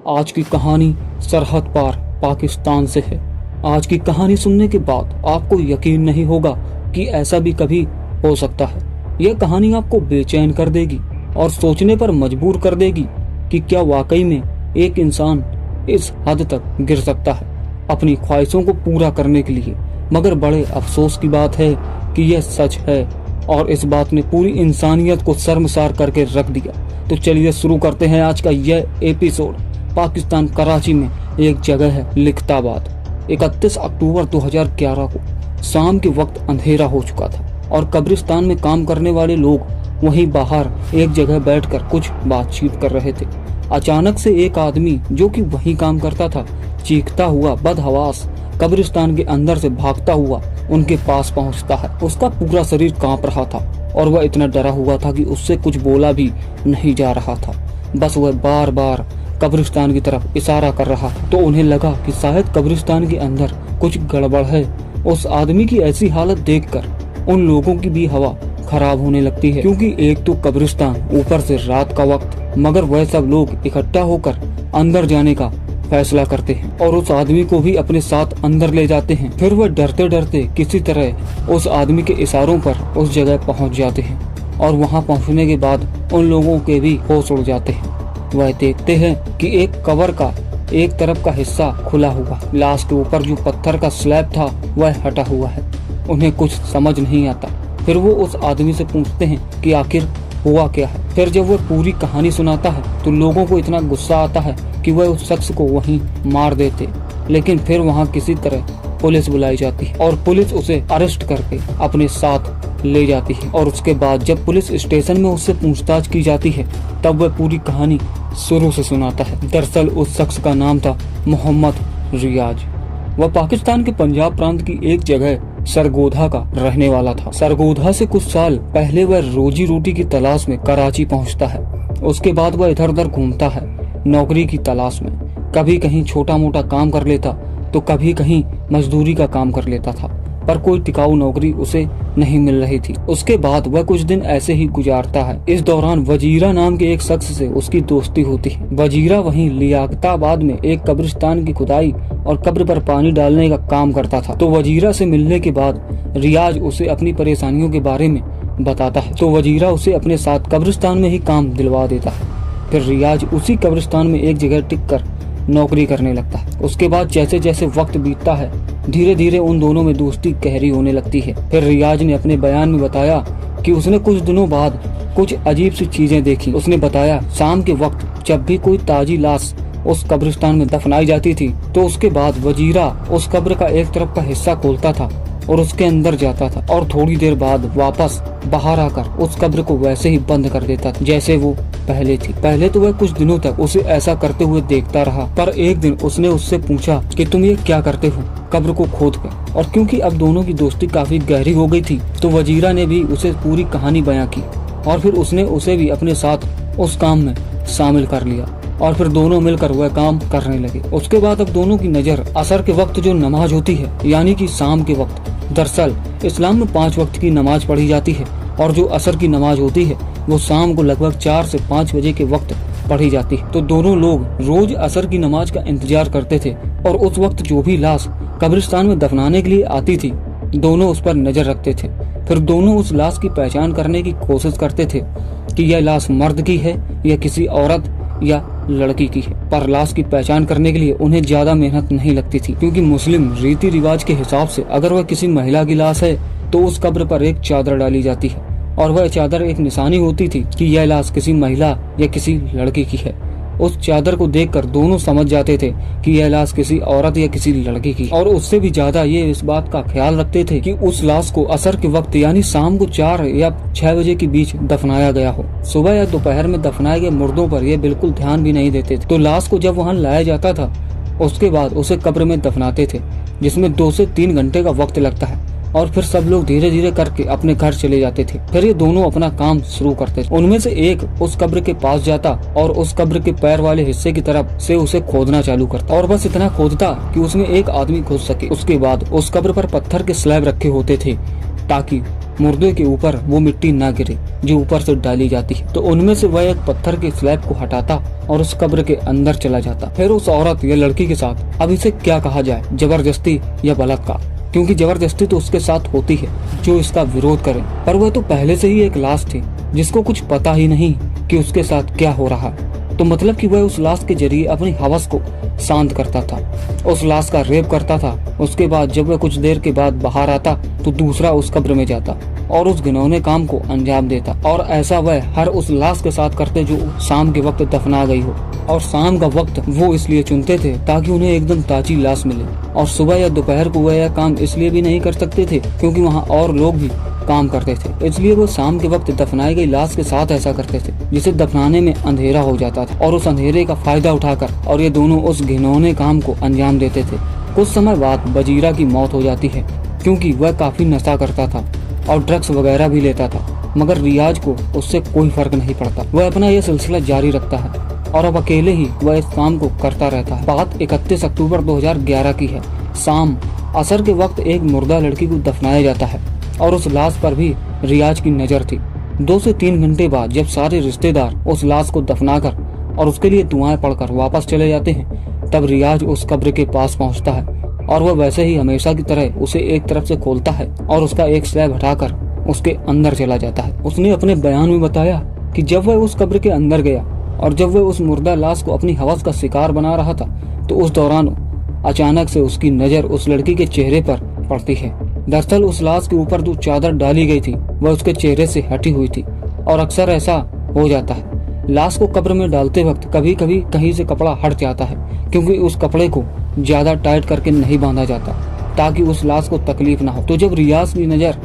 आज की कहानी सरहद पार पाकिस्तान से है। आज की कहानी सुनने के बाद आपको यकीन नहीं होगा कि ऐसा भी कभी हो सकता है। यह कहानी आपको बेचैन कर देगी और सोचने पर मजबूर कर देगी कि क्या वाकई में एक इंसान इस हद तक गिर सकता है अपनी ख्वाहिशों को पूरा करने के लिए। मगर बड़े अफसोस की बात है कि यह सच है और इस बात ने पूरी इंसानियत को शर्मसार करके रख दिया। तो चलिए शुरू करते हैं आज का यह एपिसोड। पाकिस्तान कराची में एक जगह है लिखताबाद। 31 अक्टूबर 2011 को शाम के वक्त अंधेरा हो चुका था और कब्रिस्तान में काम करने वाले लोग वहीं बाहर एक जगह बैठकर कुछ बातचीत कर रहे थे। अचानक से एक आदमी जो कि वहीं काम करता था चीखता हुआ बदहवास कब्रिस्तान के अंदर से भागता हुआ उनके पास पहुंचता है। उसका पूरा शरीर कांप रहा था और वह इतना डरा हुआ था कि उससे कुछ बोला भी नहीं जा रहा था। बस वह बार बार कब्रिस्तान की तरफ इशारा कर रहा था। तो उन्हें लगा कि शायद कब्रिस्तान के अंदर कुछ गड़बड़ है। उस आदमी की ऐसी हालत देखकर उन लोगों की भी हवा खराब होने लगती है, क्योंकि एक तो कब्रिस्तान, ऊपर से रात का वक्त। मगर वह सब लोग इकट्ठा होकर अंदर जाने का फैसला करते हैं और उस आदमी को भी अपने साथ अंदर ले जाते हैं। फिर वह डरते डरते किसी तरह उस आदमी के इशारों पर उस जगह पहुंच जाते हैं और वहां पहुंचने के बाद उन लोगों के भी होश उड़ जाते हैं। वह देखते हैं कि एक कब्र का एक तरफ का हिस्सा खुला हुआ, लाश के ऊपर जो पत्थर का स्लैब था वह हटा हुआ है। उन्हें कुछ समझ नहीं आता। फिर वो उस आदमी से पूछते हैं कि आखिर हुआ क्या है। फिर जब वह पूरी कहानी सुनाता है तो लोगों को इतना गुस्सा आता है कि वह उस शख्स को वहीं मार देते। लेकिन फिर वहां किसी तरह पुलिस बुलाई जाती है और पुलिस उसे अरेस्ट करके अपने साथ ले जाती है। और उसके बाद जब पुलिस स्टेशन में उससे पूछताछ की जाती है तब वह पूरी कहानी शुरू से सुनाता है। दरअसल उस शख्स का नाम था मोहम्मद रियाज। वह पाकिस्तान के पंजाब प्रांत की एक जगह सरगोधा का रहने वाला था। सरगोधा से कुछ साल पहले वह रोजी रोटी की तलाश में कराची पहुंचता है। उसके बाद वह इधर उधर घूमता है नौकरी की तलाश में। कभी कहीं छोटा मोटा काम कर लेता तो कभी कहीं मजदूरी का काम कर लेता था, पर कोई टिकाऊ नौकरी उसे नहीं मिल रही थी। उसके बाद वह कुछ दिन ऐसे ही गुजारता है। इस दौरान वजीरा नाम के एक शख्स से उसकी दोस्ती होती है। वजीरा वहीं लियाकताबाद में एक कब्रिस्तान की खुदाई और कब्र पर पानी डालने का काम करता था। तो वजीरा से मिलने के बाद रियाज उसे अपनी परेशानियों के बारे में बताता है। तो वजीरा उसे अपने साथ कब्रिस्तान में ही काम दिलवा देता है। फिर रियाज उसी कब्रिस्तान में एक जगह टिक कर नौकरी करने लगता है। उसके बाद जैसे जैसे वक्त बीतता है धीरे धीरे उन दोनों में दोस्ती गहरी होने लगती है। फिर रियाज ने अपने बयान में बताया कि उसने कुछ दिनों बाद कुछ अजीब सी चीजें देखी। उसने बताया शाम के वक्त जब भी कोई ताजी लाश उस कब्रिस्तान में दफनाई जाती थी तो उसके बाद वजीरा उस कब्र का एक तरफ का हिस्सा खोलता था और उसके अंदर जाता था और थोड़ी देर बाद वापस बाहर आकर उस कब्र को वैसे ही बंद कर देता था जैसे वो पहले थी। पहले तो वह कुछ दिनों तक उसे ऐसा करते हुए देखता रहा, पर एक दिन उसने उससे पूछा कि तुम ये क्या करते हो कब्र को खोद कर। और क्योंकि अब दोनों की दोस्ती काफी गहरी हो गई थी तो वजीरा ने भी उसे पूरी कहानी बयां की और फिर उसने उसे भी अपने साथ उस काम में शामिल कर लिया और फिर दोनों मिलकर वह काम करने लगे। उसके बाद अब दोनों की नजर असर के वक्त जो नमाज होती है यानी कि शाम के वक्त, दरअसल इस्लाम में 5 वक्त की नमाज पढ़ी जाती है और जो असर की नमाज होती है वो शाम को लगभग 4 से 5 बजे के वक्त पढ़ी जाती है। तो दोनों लोग रोज असर की नमाज का इंतजार करते थे और उस वक्त जो भी लाश कब्रिस्तान में दफनाने के लिए आती थी दोनों उस पर नजर रखते थे। फिर दोनों उस लाश की पहचान करने की कोशिश करते थे कि यह लाश मर्द की है या किसी औरत या लड़की की है। पर लाश की पहचान करने के लिए उन्हें ज्यादा मेहनत नहीं लगती थी, क्योंकि मुस्लिम रीति रिवाज के हिसाब से अगर वह किसी महिला की लाश है तो उस कब्र पर एक चादर डाली जाती है और वह चादर एक निशानी होती थी कि यह लाश किसी महिला या किसी लड़की की है। उस चादर को देखकर दोनों समझ जाते थे कि यह लाश किसी औरत या किसी लड़की की, और उससे भी ज्यादा ये इस बात का ख्याल रखते थे कि उस लाश को असर के वक्त यानी शाम को 4 या 6 बजे के बीच दफनाया गया हो। सुबह या दोपहर में दफनाए गए मुर्दों पर ये बिल्कुल ध्यान भी नहीं देते थे। तो लाश को जब वहाँ लाया जाता था उसके बाद उसे कब्र में दफनाते थे, जिसमें 2 से 3 घंटे का वक्त लगता है और फिर सब लोग धीरे धीरे करके अपने घर चले जाते थे। फिर ये दोनों अपना काम शुरू करते थे। उनमें से एक उस कब्र के पास जाता और उस कब्र के पैर वाले हिस्से की तरफ से उसे खोदना चालू करता और बस इतना खोदता कि उसमें एक आदमी घुस सके। उसके बाद उस कब्र पर पत्थर के स्लैब रखे होते थे ताकि मुर्दे के ऊपर वो मिट्टी ना गिरे जो ऊपर से डाली जाती है। तो उनमें से वह एक पत्थर के स्लैब को हटाता और उस कब्र के अंदर चला जाता। फिर उस औरत या लड़की के साथ, अब इसे क्या कहा जाए, जबरदस्ती या बलात्कार, क्योंकि जबरदस्ती तो उसके साथ होती है जो इसका विरोध करे, पर वह तो पहले से ही एक लाश थी जिसको कुछ पता ही नहीं कि उसके साथ क्या हो रहा है। तो मतलब कि वह उस लाश के जरिए अपनी हवस को शांत करता था, उस लाश का रेप करता था। उसके बाद जब वह कुछ देर के बाद बाहर आता तो दूसरा उस कब्र में जाता और उस घिनौने काम को अंजाम देता। और ऐसा वह हर उस लाश के साथ करते जो शाम के वक्त दफना गई हो। और शाम का वक्त वो इसलिए चुनते थे ताकि उन्हें एकदम ताजी लाश मिले। और सुबह या दोपहर को वह यह काम इसलिए भी नहीं कर सकते थे क्योंकि वहाँ और लोग भी काम करते थे, इसलिए वो शाम के वक्त दफनाई गई लाश के साथ ऐसा करते थे जिसे दफनाने में अंधेरा हो जाता था। और उस अंधेरे का फायदा उठाकर और ये दोनों उस घिनौने काम को अंजाम देते थे। कुछ समय बाद बजीरा की मौत हो जाती है क्योंकि वह काफी नशा करता था और ड्रग्स वगैरह भी लेता था, मगर रियाज को उससे कोई फर्क नहीं पड़ता। वह अपना यह सिलसिला जारी रखता है और अब अकेले ही वह इस काम को करता रहता है। बात 31 अक्टूबर 2011 की है। शाम असर के वक्त एक मुर्दा लड़की को दफनाया जाता है और उस लाश पर भी रियाज की नजर थी। 2 से 3 घंटे बाद जब सारे रिश्तेदार उस लाश को दफनाकर और उसके लिए दुआएं पढ़कर वापस चले जाते हैं, तब रियाज उस कब्र के पास पहुंचता है और वह वैसे ही हमेशा की तरह उसे एक तरफ से खोलता है और उसका एक स्लैब हटाकर उसके अंदर चला जाता है। उसने अपने बयान में बताया कि जब वह उस कब्र के अंदर गया और जब वह उस मुर्दा लाश को अपनी हवस का शिकार बना रहा था तो उस दौरान अचानक से उसकी नजर उस लड़की के चेहरे पर पड़ती है। दरअसल उस लाश के ऊपर जो चादर डाली गई थी वह उसके चेहरे से हटी हुई थी और अक्सर ऐसा हो जाता है। लाश को कब्र में डालते वक्त कभी कभी कहीं से कपड़ा हट जाता है क्योंकि उस कपड़े को ज्यादा टाइट करके नहीं बांधा जाता ताकि उस लाश को तकलीफ ना हो। तो जब रियाज की नजर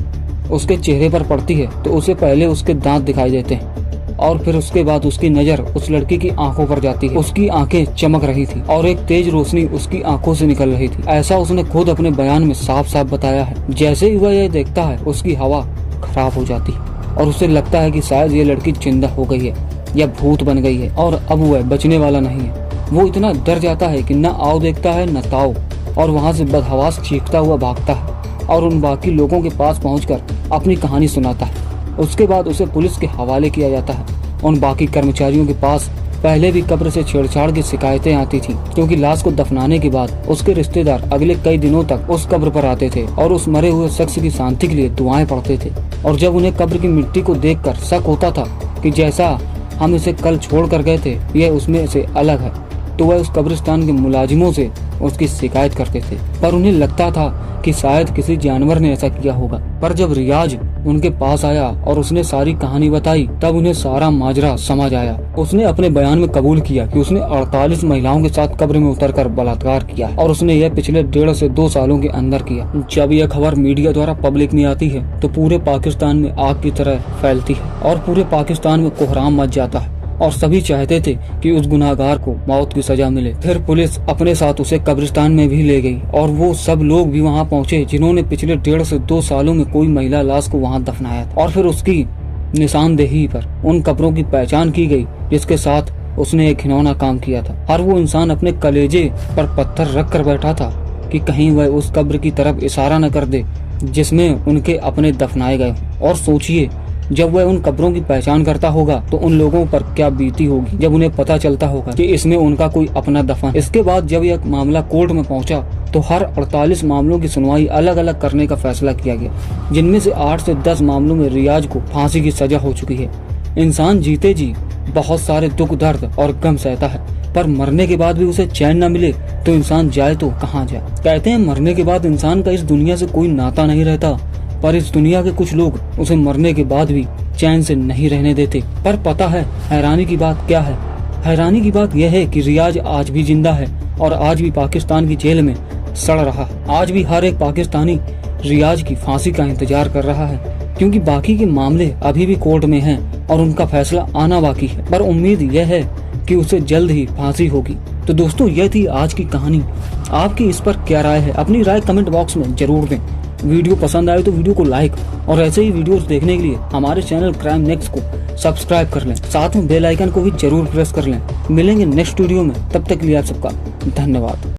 उसके चेहरे पर पड़ती है तो उसे पहले उसके दांत दिखाई देते हैं और फिर उसके बाद उसकी नजर उस लड़की की आंखों पर जाती है। उसकी आंखें चमक रही थी और एक तेज रोशनी उसकी आंखों से निकल रही थी। ऐसा उसने खुद अपने बयान में साफ साफ बताया है। जैसे ही वह यह देखता है उसकी हवा खराब हो जाती है और उसे लगता है कि शायद ये लड़की जिंदा हो गई है या भूत बन गई है और अब वह बचने वाला नहीं है। वो इतना डर जाता है कि न आओ देखता है न ताओ और वहाँ से बदहवास चीखता हुआ भागता है और उन बाकी लोगों के पास पहुंचकर अपनी कहानी सुनाता है। उसके बाद उसे पुलिस के हवाले किया जाता है। उन बाकी कर्मचारियों के पास पहले भी कब्र से छेड़छाड़ की शिकायतें आती थी क्योंकि लाश को दफनाने के बाद उसके रिश्तेदार अगले कई दिनों तक उस कब्र पर आते थे और उस मरे हुए शख्स की शांति के लिए दुआएं पढ़ते थे। और जब उन्हें कब्र की मिट्टी को देखकर शक होता था कि जैसा हम इसे कल छोड़ कर गए थे यह उसमें से अलग है, तो वह उस कब्रिस्तान के मुलाजिमों से उसकी शिकायत करते थे। पर उन्हें लगता था कि शायद किसी जानवर ने ऐसा किया होगा। पर जब रियाज उनके पास आया और उसने सारी कहानी बताई तब उन्हें सारा माजरा समझ आया। उसने अपने बयान में कबूल किया कि उसने 48 महिलाओं के साथ कब्र में उतरकर बलात्कार किया और उसने यह पिछले 1.5 से 2 सालों के अंदर किया। जब यह खबर मीडिया द्वारा पब्लिक में आती है तो पूरे पाकिस्तान में आग की तरह फैलती है और पूरे पाकिस्तान में कोहराम मच जाता है और सभी चाहते थे कि उस गुनाहगार को मौत की सजा मिले। फिर पुलिस अपने साथ उसे कब्रिस्तान में भी ले गई और वो सब लोग भी वहाँ पहुँचे जिन्होंने पिछले 1.5 से 2 सालों में कोई महिला लाश को वहाँ दफनाया था। और फिर उसकी निशानदेही पर उन कब्रों की पहचान की गई जिसके साथ उसने एक घिनौना काम किया था। हर वो इंसान अपने कलेजे पर पत्थर रख कर बैठा था कि कहीं वह उस कब्र की तरफ इशारा न कर दे जिसमें उनके अपने दफनाए गए। और सोचिए जब वह उन कब्रों की पहचान करता होगा तो उन लोगों पर क्या बीती होगी जब उन्हें पता चलता होगा कि इसमें उनका कोई अपना दफन। इसके बाद जब यह मामला कोर्ट में पहुंचा तो हर 48 मामलों की सुनवाई अलग अलग करने का फैसला किया गया, जिनमें से 8 से 10 मामलों में रियाज को फांसी की सजा हो चुकी है। इंसान जीते जी बहुत सारे दुख दर्द और गम सहता है, पर मरने के बाद भी उसे चैन न मिले तो इंसान जाए तो कहाँ जाए। कहते हैं मरने के बाद इंसान का इस दुनिया से कोई नाता नहीं रहता, पर इस दुनिया के कुछ लोग उसे मरने के बाद भी चैन से नहीं रहने देते। पर पता है हैरानी की बात क्या है? हैरानी की बात यह है कि रियाज आज भी जिंदा है और आज भी पाकिस्तान की जेल में सड़ रहा है। आज भी हर एक पाकिस्तानी रियाज की फांसी का इंतजार कर रहा है क्योंकि बाकी के मामले अभी भी कोर्ट में हैं और उनका फैसला आना बाकी है। पर उम्मीद यह है कि उसे जल्द ही फांसी होगी। तो दोस्तों यह थी आज की कहानी। आपकी इस पर क्या राय है? अपनी राय कमेंट बॉक्स में जरूर दें। वीडियो पसंद आए तो वीडियो को लाइक और ऐसे ही वीडियोस देखने के लिए हमारे चैनल क्राइम नेक्स्ट को सब्सक्राइब कर लें। साथ में बेल आइकन को भी जरूर प्रेस कर लें। मिलेंगे नेक्स्ट वीडियो में, तब तक के लिए आप सबका धन्यवाद।